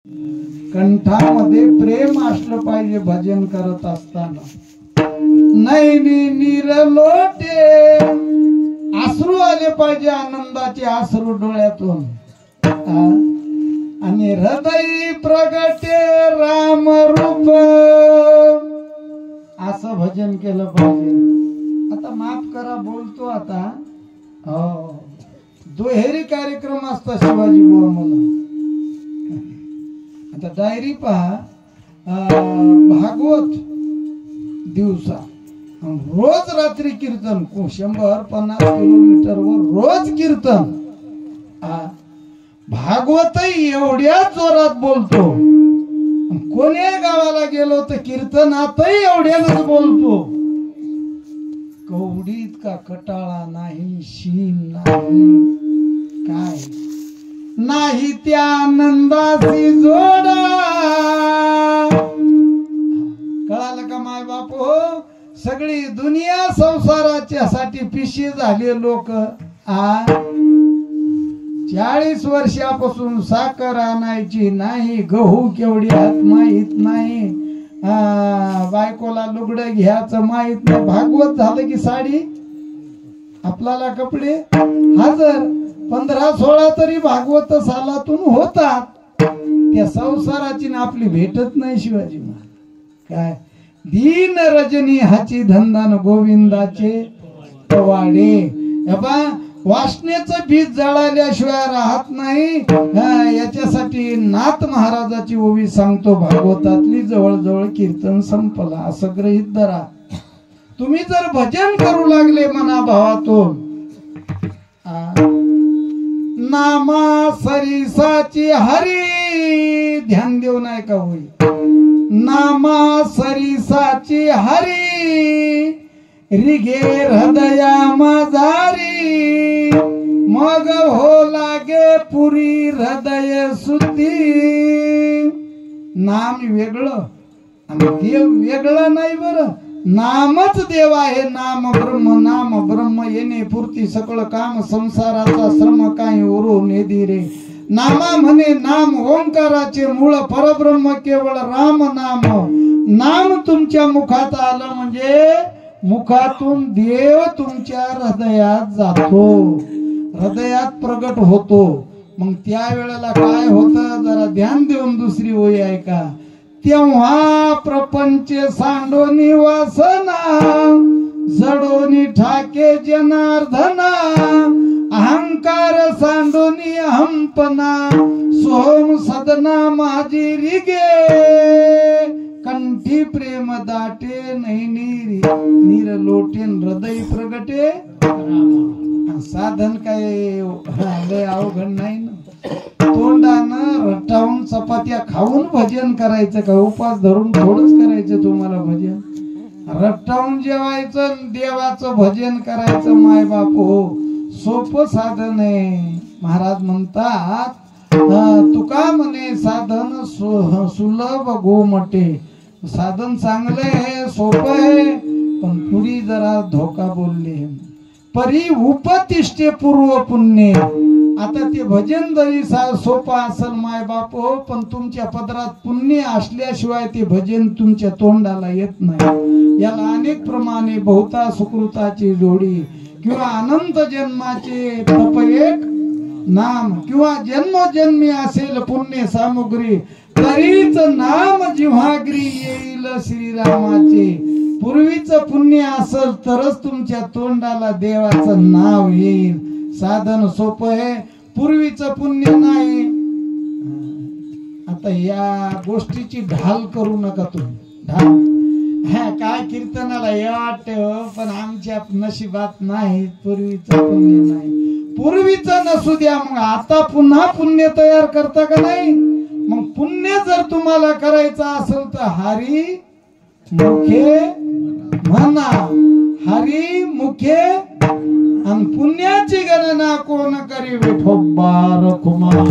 कंठामध्ये प्रेम असलं पाहिजे भजन करत असताना। नैनी नीर लोटे अश्रू आले पाहिजे, आनंदाचे अश्रू डोळ्यातून। आणि हृदय प्रगटे राम रूप, असं भजन केलं पाहिजे। आता माफ करा बोलतो आता, हो दुहेरी कार्यक्रम असतात शिवाजी बुवा मला। आता डायरी पहा, भागवत दिवसा रोज रात्री कीर्तन 150 किलोमीटरवर रोज कीर्तन। भागवतही एवढ्या जोरात बोलतो, कोण्या गावाला गेलो तर कीर्तनातही एवढ्याच बोलतो। कवडीत का कटाळा नाही, शीन नाही, काय नाही त्या आनंदाची जोडा। कळालं का माय बाप हो? सगळी दुनिया संसाराच्या साठी पिशी झाले लोक। 40 वर्षापासून साखर आणायची नाही, गहू केवढी हात माहित नाही, बायकोला लुगडं घ्यायचं माहित नाही। भागवत झालं की साडी, आपल्याला कपडे हजर 15-16 तरी भागवत सालातून होतात। त्या संसाराची आपली भेटत नाही शिवाजी महाराज। काय दीन रजनी हाची धंदान गोविंदाचे पवाडे। वासनेचं बीज जळाल्याशिवाय राहत नाही। याच्यासाठी नाथ महाराजाची ओवी सांगतो भागवतातली, जवळजवळ कीर्तन संपला असं गृहीत धरा। तुम्ही जर भजन करू लागले मना भावातून, नामा सरिसाची हरी, ध्यान देऊ नाही का होई, नामा सरिसाची हरी, रिगे हृदया माझारी, मग हो लागे पुरी हृदय सुद्धी। नाम वेगळं आणि देव वेगळं नाही बरं, नामच देव आहे। नाम ब्रह्म येणे पुरती सकळ काम, संसाराचा श्रम काही उरू नेदी रे। नामा म्हणे नाम ओंकाराचे मूळ, परब्रह्म केवळ राम नाम। नाम तुमच्या मुखात आलं म्हणजे मुखातून देव तुमच्या हृदयात जातो, हृदयात प्रगट होतो। मग त्या वेळेला काय होतं जरा ध्यान देऊन दुसरी ओळी ऐका। तेव्हा प्रपंच सांडोनी वासना, जडोनी ठाके जनार्दना, अहंकार सांडोनी हंपना, सोम सदना माझी रिगे, कंठी प्रेम दाटे नैनी नीर लोटेन हृदय प्रगटे। साधन काय अवघड नाही ना, तोंडानं रटावून चपात्या खाऊन भजन करायचं का? उपास धरून थोडंच करायचं तुम्हाला भजन? रटावून जेवायचं, देवाचं भजन करायचं माय बाप हो, सोपं साधन आहे। महाराज म्हणतात तुका म्हणे साधन सुलभ गोमटे। साधन चांगलं आहे, सोपं आहे, पण पुढी जरा धोका बोलले। परी उपतिष्ठे पूर्व पुण्य। आता ते भजन जरी सोपं असेल माय बाप हो, पण तुमच्या पदरात पुण्य असल्याशिवाय ते भजन तुमच्या तोंडाला येत नाही। याला अनेक प्रमाणे बहुता सुकृताची जोडी किंवा अनंत जन्माचे तप एक नाम, किंवा जन्मोजन्मी असेल पुण्य सामुग्री, तरीच नाम जिव्हाग्री येईल श्रीरामाचे। पूर्वीच पुण्य असेल तरच तुमच्या तोंडाला देवाचं नाव येईल। साधन सोपं आहे, पूर्वीच पुण्य नाही। आता या गोष्टीची ढाल करू नका तुम्ही, ढाल काय कीर्तनाला वाटते पण आमच्या नशिबात नाही, पूर्वीच पुण्य नाही। पूर्वीच नसू द्या, मग आता पुन्हा पुण्य तयार करता का नाही? मग पुण्य जर तुम्हाला करायचं असेल तर हरी मुखे म्हणा, हरी मुखे, आणि पुण्याची गणना कोण करी विठोबा रखुमाई।